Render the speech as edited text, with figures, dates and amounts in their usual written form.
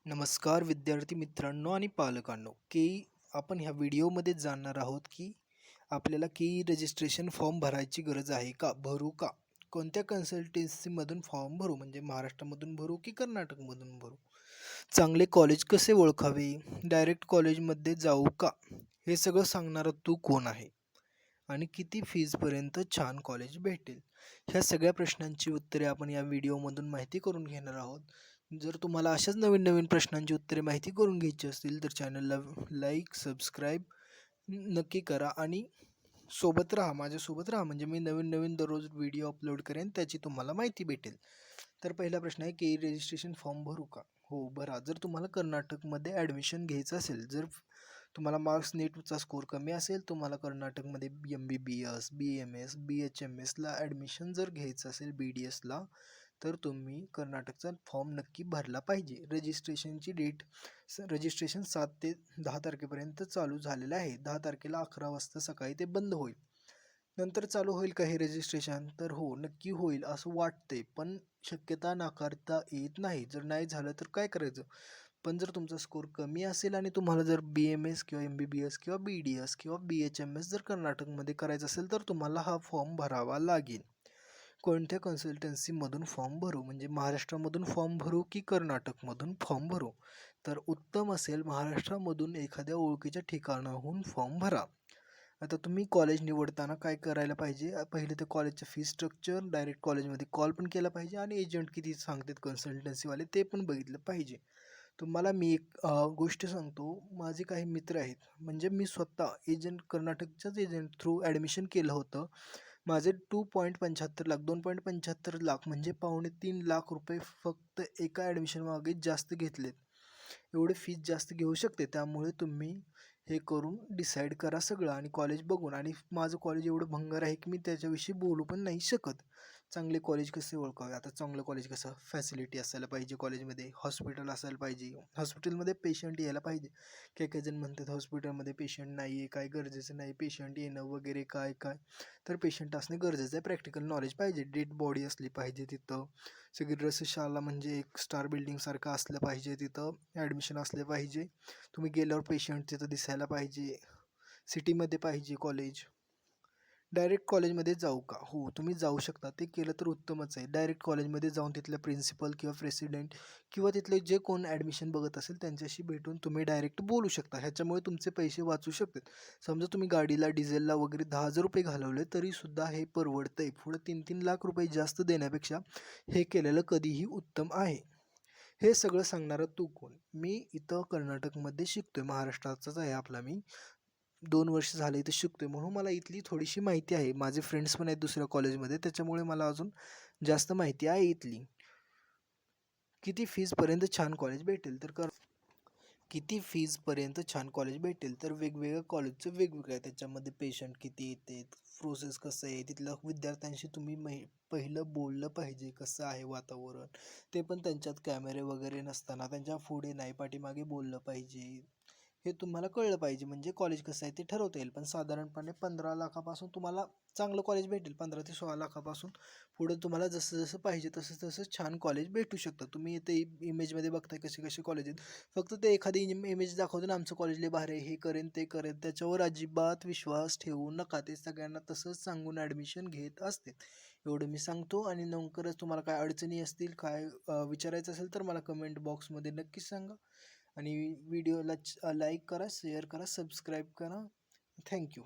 नमस्कार विद्यार्थी मित्रांनो आणि पालकांनो, की आपण ह्या व्हिडिओमध्ये जाणणार आहोत, की आपल्याला रजिस्ट्रेशन फॉर्म भरायची गरज आहे का? भरू का? कोणत्या कन्सल्टन्सीमधून फॉर्म भरू? म्हणजे महाराष्ट्रामधून भरू की कर्नाटकमधून भरू? चांगले कॉलेज कसे ओळखावे? डायरेक्ट कॉलेजमध्ये जाऊ का? हे सगळं सांगणारा तू कोण आहे? आणि किती फीजपर्यंत छान कॉलेज भेटेल? ह्या सगळ्या प्रश्नांची उत्तरे आपण या व्हिडिओमधून माहिती करून घेणार आहोत. जर तुम्हाला अशाच नवीन-नवीन प्रश्नांची उत्तरे माहिती करून घ्यायची असतील, तर चॅनलला लाईक, सबस्क्राईब नक्की करा आणि सोबत राहा, माझ्यासोबत राहा. म्हणजे मी नवीन-नवीन दररोज व्हिडिओ अपलोड करेन, त्याची तुम्हाला माहिती भेटेल. तर पहिला प्रश्न आहे, की रजिस्ट्रेशन फॉर्म भरू का? हो, भरा. जर तुम्हाला कर्नाटकमध्ये ॲडमिशन घ्यायचं असेल, जर तुम्हाला मार्क्स नीटचा स्कोर कमी असेल, तुम्हाला कर्नाटकमध्ये MBBS, BMS, BHMSला ॲडमिशन जर घ्यायचं असेल, BDSला, तर तुम्ही कर्नाटकचा फॉर्म नक्की भरला पाहिजे. रजिस्ट्रेशनची डेट रजिस्ट्रेशन 7 ते 10 तारखेपर्यंत चालू झालेलं आहे. 10 तारखेला 11 वाजता सकाळी ते बंद होईल. नंतर चालू होईल का हे रजिस्ट्रेशन? तर हो, नक्की होईल असं वाटतंय, पण शक्यता नाकारता येत नाही. जर नाही झालं तर काय करायचं? पण जर तुमचा स्कोर कमी असेल आणि तुम्हाला जर BMS किंवा MBBS किंवा BDS किंवा BHMS जर कर्नाटकमध्ये करायचं असेल, तर तुम्हाला हा फॉर्म भरावा लागेल. कोणत्या कन्सल्टन्सीमधून फॉर्म भरू? म्हणजे महाराष्ट्रामधून फॉर्म भरू की कर्नाटकमधून फॉर्म भरू? तर उत्तम असेल महाराष्ट्रामधून एखाद्या ओळखीच्या ठिकाणाहून फॉर्म भरा. आता तुम्ही कॉलेज निवडताना काय करायला पाहिजे? पहिले तर कॉलेजचं फी स्ट्रक्चर, डायरेक्ट कॉलेजमध्ये कॉल पण केला पाहिजे आणि एजंट किती सांगतात कन्सल्टन्सीवाले ते पण बघितलं पाहिजे. तुम्हाला मी एक गोष्ट सांगतो. माझे काही मित्र आहेत. म्हणजे मी स्वतः एजंट कर्नाटकच्याच एजंट थ्रू ॲडमिशन केलं होतं. माझे 2.75 लाख 2.75 लाख म्हणजे ₹2.25 लाख फक्त एका ॲडमिशन मागे जास्त घेतलेत. एवढे फीस जास्त घेऊ शकते. त्यामुळे तुम्ही हे करून डिसाईड करा सगळं आणि कॉलेज बघून आणि माझं कॉलेज एवढं भंगार आहे की मी त्याच्याविषयी बोलू पण नाही शकत. चांगले कॉलेज कसे ओळखावे? आता चांगलं कॉलेज कसं फॅसिलिटी असायला पाहिजे कॉलेजमध्ये, हॉस्पिटल असायला पाहिजे. हॉस्पिटलमध्ये पेशंट यायला पाहिजे. काही-काही जण म्हणतात हॉस्पिटलमध्ये पेशंट नाही आहे, काय गरजेचं नाही, पेशंट येणं वगैरे काय-काय. तर पेशंट असणे गरजेचं आहे. प्रॅक्टिकल नॉलेज पाहिजे. डेड बॉडी असली पाहिजे तिथं. सगळी रसशाला म्हणजे एक स्टार बिल्डिंगसारखं असलं पाहिजे तिथं. ॲडमिशन असले पाहिजे. तुम्ही गेल्यावर पेशंट तिथं दिसायला पाहिजे. सिटीमध्ये पाहिजे कॉलेज. डायरेक्ट कॉलेजमध्ये जाऊ का? हो, तुम्ही जाऊ शकता. ते केलं तर उत्तमच आहे. डायरेक्ट कॉलेजमध्ये जाऊन तिथल्या प्रिन्सिपल किंवा प्रेसिडेंट किंवा तिथले जे कोण ॲडमिशन बघत असेल त्यांच्याशी भेटून तुम्ही डायरेक्ट बोलू शकता. ह्याच्यामुळे तुमचे पैसे वाचू शकतात. समजा तुम्ही गाडीला, डिझेलला वगैरे ₹10,000 घालवले तरीसुद्धा हे परवडतंय. पुढे 3-3 लाख रुपये जास्त देण्यापेक्षा हे केलेलं कधीही उत्तम आहे. हे सगळं सांगणारा तू कोण? मी इथं कर्नाटकमध्ये शिकतोय. महाराष्ट्राचाच आहे आपला मी. 2 वर्ष झाले इथे शिकतोय म्हणून मला इथली थोडीशी माहिती आहे. माझे फ्रेंड्स पण आहेत दुसऱ्या कॉलेजमध्ये त्याच्यामुळे मला अजून जास्त माहिती आहे इथली. किती फीजपर्यंत छान कॉलेज भेटेल? किती फीजपर्यंत छान कॉलेज भेटेल? तर वेगवेगळ्या कॉलेजचं वेगवेगळं आहे. त्याच्यामध्ये पेशंट किती येतात, प्रोसेस कसं आहे, तिथल्या विद्यार्थ्यांशी तुम्ही पहिलं बोललं पाहिजे, कसं आहे वातावरण. ते पण त्यांच्यात कॅमेरे वगैरे नसताना त्यांच्या पुढे नाही पाठीमागे बोललं पाहिजे. हे तुम्हाला कळलं पाहिजे म्हणजे कॉलेज कसं आहे ते ठरवता येईल. पण साधारणपणे 15 लाखापासून तुम्हाला चांगलं कॉलेज भेटेल. 15 ते 16 लाखापासून पुढे तुम्हाला जसं-जसं पाहिजे तसं-तसं छान कॉलेज भेटू शकतं. तुम्ही इथे इमेजमध्ये बघताय कसे-कसे कॉलेज आहेत. फक्त ते एखादी इमेज दाखवतो ना आमचं कॉलेज लय भारी आहे, हे करेन, ते करेन. त्याच्यावर अजिबात विश्वास ठेवू नका. ते सगळ्यांना तसंच सांगून ॲडमिशन घेत असते. एवढं मी सांगतो आणि लवकरच तुम्हाला काय अडचणी असतील, काय विचारायचं असेल तर मला कमेंट बॉक्समध्ये नक्कीच सांगा. आणि व्हिडिओला लाईक करा, शेअर करा, सबस्क्राईब करा. Thank you.